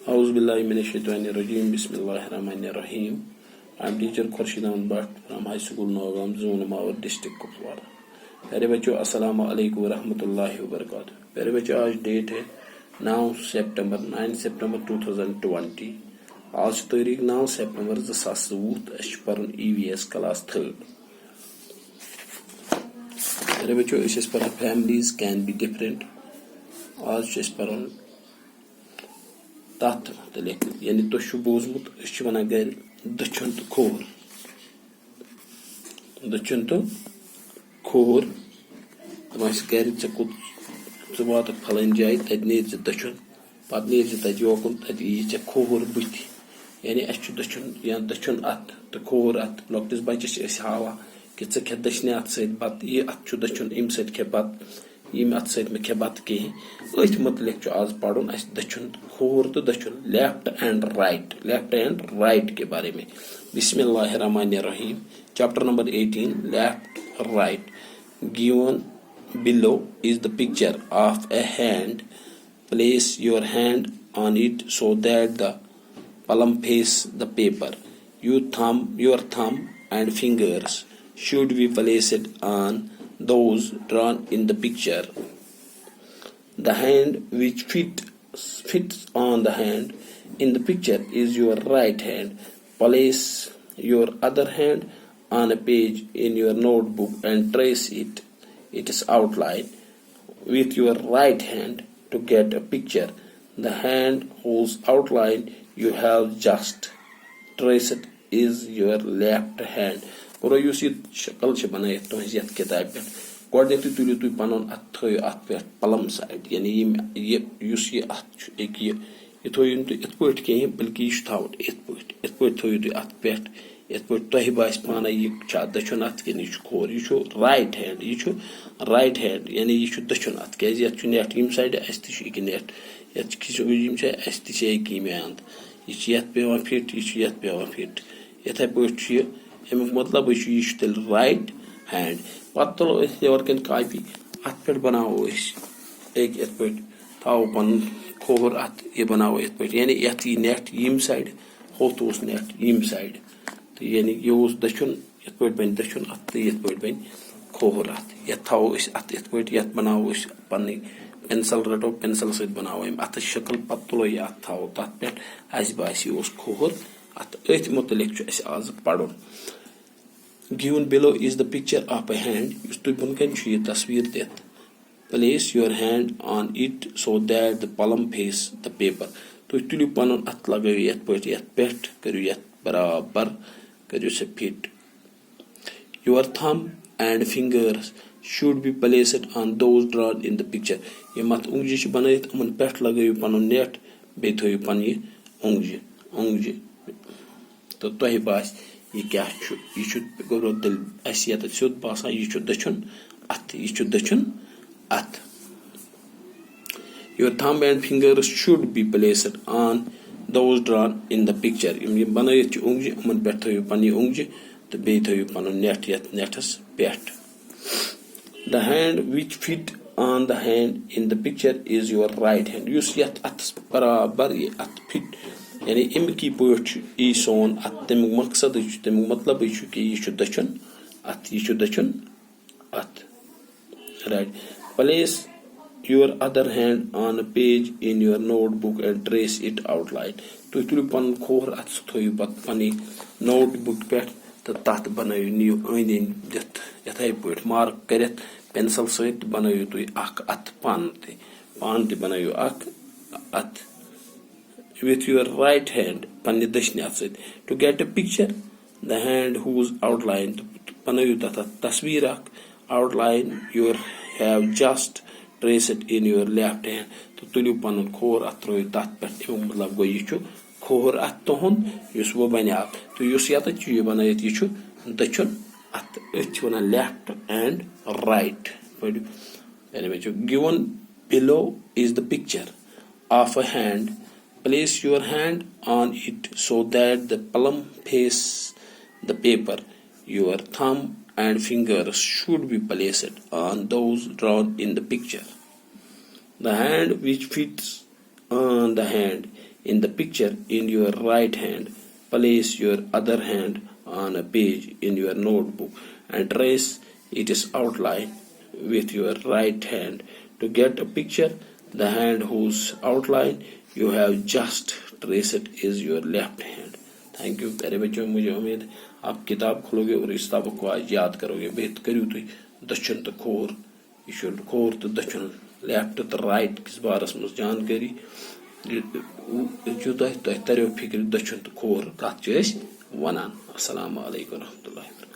Auzubillahiminash-shaytanir-rajim. Bismillahir-rahmanir-rahim. I am teacher Khurshid Ahmed Bhatt from High School Nogam, Zone Mawar District Kupwara. प्यारे बच्चों अस्सलाम वालेकुम रहमतुल्लाहि व बरकातहू। प्यारे बच्चों आज डेट है 9 सितंबर 2020। आज तारीख 9 सितंबर 2020 अस परन EVS क्लास 3। प्यारे बच्चों इस पर फैमिलीज कैन बी डिफरेंट। आज इस पर तथ मुतलिक यानी तुम बोजमुत वन गर दछुन तो खोर तुम गर चे वात फलान जाए तत नीर दछुन पे नीर तत योकुन तत यी खोर बुथ यानी दछुन या दछुन अत तो खोर अत लॉकटिस बच्चस हावा कि चे खे दछने अत सत बत यह अत दछुन अम सत खे बत यम अत सत मे खे बत कहें अथ मुतलिक आज पढ़ुन दछुन खोर तो दछुन लेफ्ट एंड राइट के बारे में। बिस्मिल्लाहिर्रहमानिर्रहीम। Chapter number 18 left right. Given below is the picture of a hand. Place your hand on it so that the palm face the paper. Your thumb and fingers should be placed on those drawn in the picture. The hand which fits on the hand in the picture is your right hand. Place your other hand on a page in your notebook and trace its outline with your right hand to get a picture. The hand whose outline you have just traced is your left hand. और use ये शक्ल बनाइथ तुहस यथ किताब पे गोडनेथु Tulio तुय Panun अथ थयो अथ पे पलम साइड यानी ये युस ये अथ एक ये थयो तुय इत पट के बल्कि यह थावन इत पट थयो तुय अथ पे इत पट तह बास पाना यह दछुन अथ कि यह खोर यह राइट हैंड यानी यह दछुन अथ क्या नेट यम साइड अस नेट अस तमें अंद यह पेवान फिट यह पेवान फिट इथे पे अमुक मतलब यह तेल राइट हैंड पत तुलो यवर कन कापी अत पे बनावो एक इत पे थो पन खोर अत यह बनावो इत पे यानी यथ नेट यम साइड होत नेट यम साइड तो यानी यह दछुन इत पे बन दछुन अत तो ये पे बन खोर अत ये थो अत इत पे ये बनावो पन पेंसिल रटो पेंसिल सत बनावो अत शक्ल पत तुलो यह अत थो तथ पे अस बास यह खोर अत अथ मुतलिक आज पढ़ुन। Given below is the picture of a hand. Yus tu bunkan यह तस्वीर दित। Place your hand on it so that the palm face the paper. तो तुलियो पनुन अत लगायो यथ पट यथ पेट करियो यथ बराबर करियो से fit. Your thumb and fingers should be placed on those drawn in the picture. ये मत उंगली छ बनाइथ अमन पेट लगायो पनुन नेट बे थयो पन ये उंगली तो तोहि बास यह क्या यह गो दिल अस ये सोद बासान यह दछुन अत Your thumb and fingers should be placed on those drawn in the picture. यम बनाइथ उंगली अमन पे थयो पन उंगली तो बे थयो पन नेट यथ नेटस पेट। The hand which fit on the hand in the picture is your right hand. युस यथ अत बराबर ये अत फिट यानी अमिक पट यी सोन अत तमिक मकसद तमिक मतलब कि यह दछुन अत right. Place your other hand on a page in your notebook and trace it outline. तुम तुलियो पन खोर अत थो पत पन नोटबुक पे तो तथ बनायो नियो अंद दिथ यथे पे मार्क कर पेंसिल सत बनायो तुम अत पान ते बनायो अत with your right hand panni dashni at sait to get a picture. The hand whose outline panayu tata tasveer outline you have just traced in your left hand to tuliyo panun khor atroy tat pet matlab go yichu khor at tohon yus wo banya to yus yata chu banayet yichu dachun at echuna left and right. Anyway, given below is the picture of a hand. Place your hand on it so that the palm face the paper. Your thumb and fingers should be placed on those drawn in the picture. The hand which fits on the hand In the picture, in your right hand, place your other hand on a page in your notebook and trace its outline with your right hand. To get a picture, the hand whose outline you have just traced is your left hand. Thank you प्यारे बच्चों, मुझे उम्मीद आप किताब खोलोगे और इस किताब को आज याद करोगे। बेहतर करियो तुम दक्षिण तो खोर, यह खोर तो दक्षिण, लेफ्ट तो राइट किस बारस मज जानकारी तह तरो फिक्र दक्षिण तो खोर कत वनान। अस्सलामु अलैकुम रहमतुल्लाहि व बरकातहू।